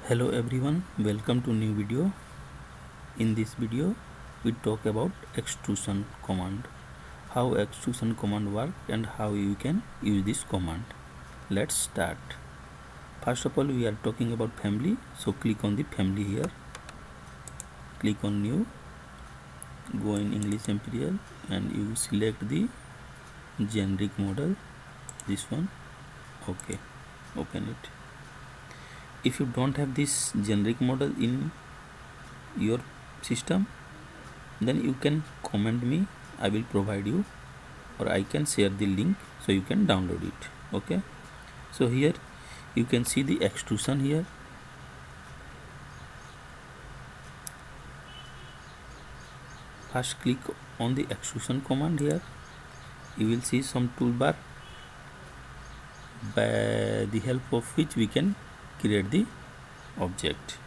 Hello everyone, welcome to new video. In this video we talk about extrusion command, how extrusion command work and how you can use this command. Let's start. First of all, we are talking about family, so click on the family here, click on new, go in English Imperial and you select the generic model, this one. Okay, open it. If you don't have this generic model in your system, then you can comment me, I will provide you, or I can share the link so you can download it. Okay, so here you can see the extrusion here. First click on the extrusion command here, you will see some toolbar by the help of which we can create the object.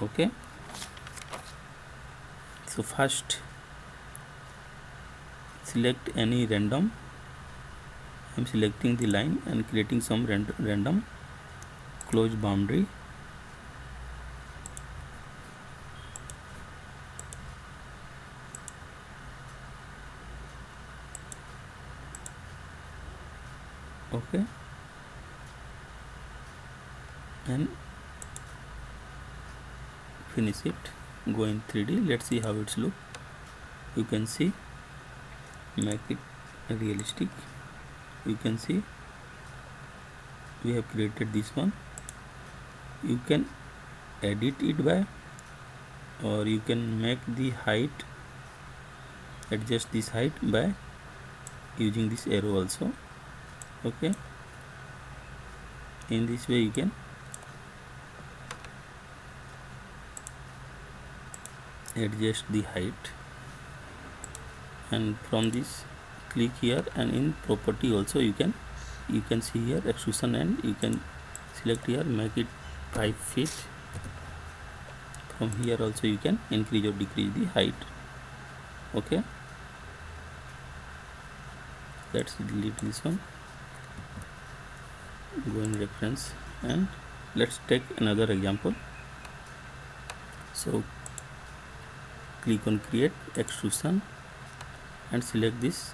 Okay, so first select any random. I am selecting the line and creating some random closed boundary. Okay, and finish it. Go in 3D. Let's see how it's look. You can see, make it realistic. You can see we have created this one. You can edit it by, or you can make the height, adjust this height by using this arrow also. Okay, in this way you can adjust the height, and from this click here, and in property also you can see here extrusion, and you can select here, make it 5 feet. From here also you can increase or decrease the height. Okay, let's delete this one, go in reference, and let's take another example. So click on create extrusion and select this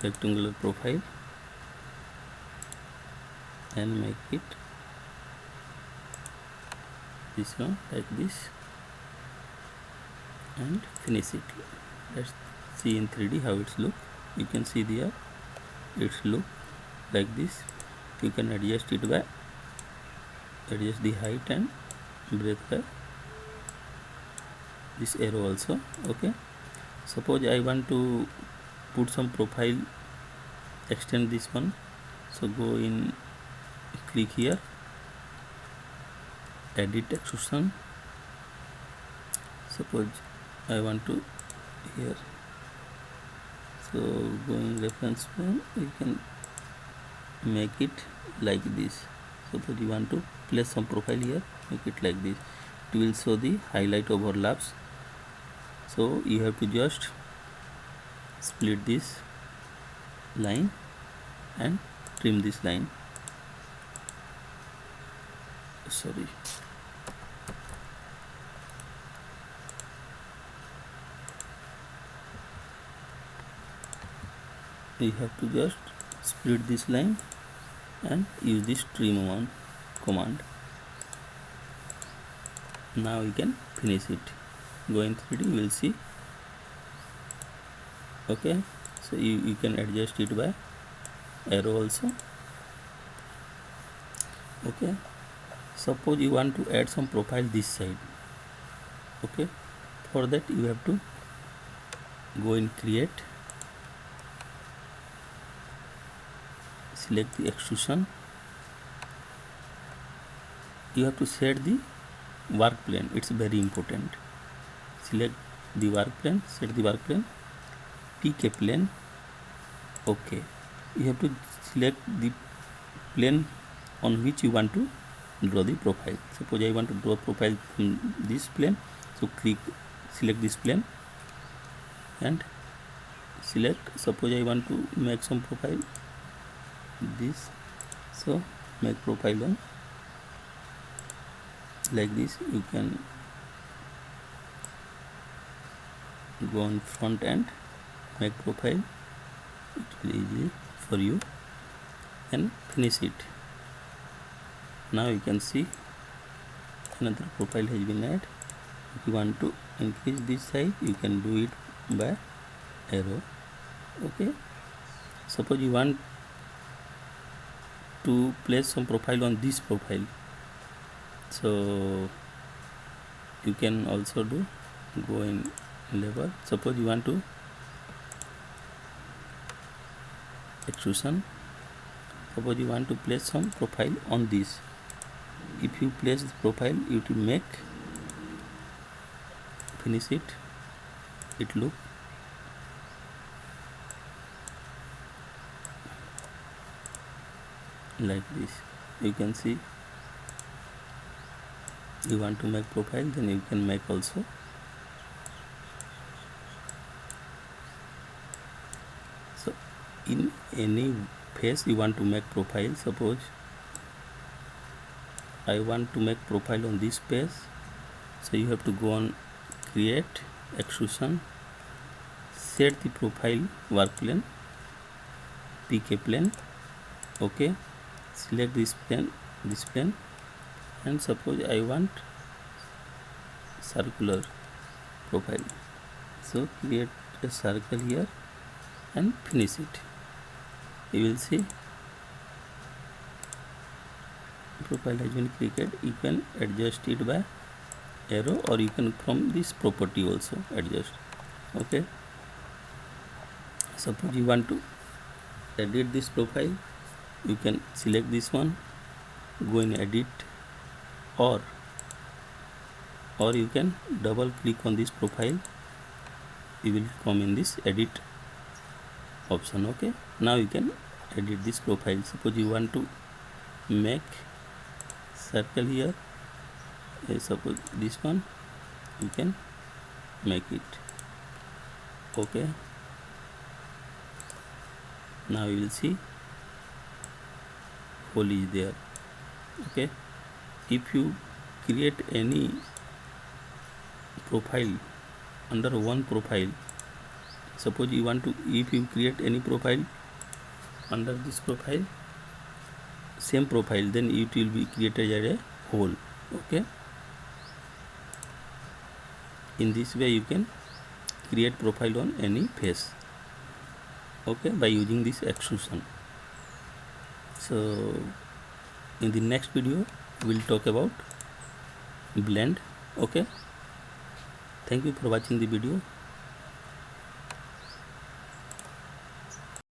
rectangular profile and make it this one like this and finish it. Let's see in 3D how it's look. You can see there it's look like this. You can adjust it by adjust the height and break by this arrow also. Okay, suppose I want to put some profile, extend this one, so go in, click here, edit extrusion. Suppose I want to here, so go in reference one, you can make it like this. Suppose you want to place some profile here, make it like this. It will show the highlight overlaps, so you have to just split this line and trim this line. Sorry, you have to just split this line and use this trim one command. Now you can finish it. Go in 3D, you will see. Okay, so you can adjust it by arrow also. Okay, suppose you want to add some profile this side. Okay, for that you have to go in create, select the extrusion. You have to set the work plane, it's very important. Select the work plane, set the work plane, pick a plane. Okay, you have to select the plane on which you want to draw the profile. Suppose I want to draw profile from this plane, so click, select this plane and select. Suppose I want to make some profile this, so make profile on like this, you can go on front end, make profile, it will easy for you, and finish it. Now you can see another profile has been added. If you want to increase this size, you can do it by arrow. Okay, suppose you want to place some profile on this profile, so you can also do, go in level. Suppose you want to extrusion, suppose you want to place some profile on this. If you place the profile, you will make, finish it, it look like this. You can see, you want to make profile, then you can make also. So in any face you want to make profile, suppose I want to make profile on this page, so you have to go on create, extrusion, set the profile work plane, pick a plane. Okay, select this plane, and suppose I want circular profile, so create a circle here and finish it. You will see profile has been created. You can adjust it by arrow, or you can from this property also adjust. Okay, suppose you want to edit this profile, you can select this one, go in edit, or you can double click on this profile, you will come in this edit option. Okay, now you can edit this profile. Suppose you want to make circle here, suppose this one, you can make it. Okay, now you will see hole is there. Okay, if you create any profile under one profile, suppose you want to, if you create any profile under this profile, same profile, then it will be created as a hole. Okay, in this way you can create profile on any face. Okay, by using this extrusion. So in the next video we'll talk about blend. Okay, thank you for watching the video.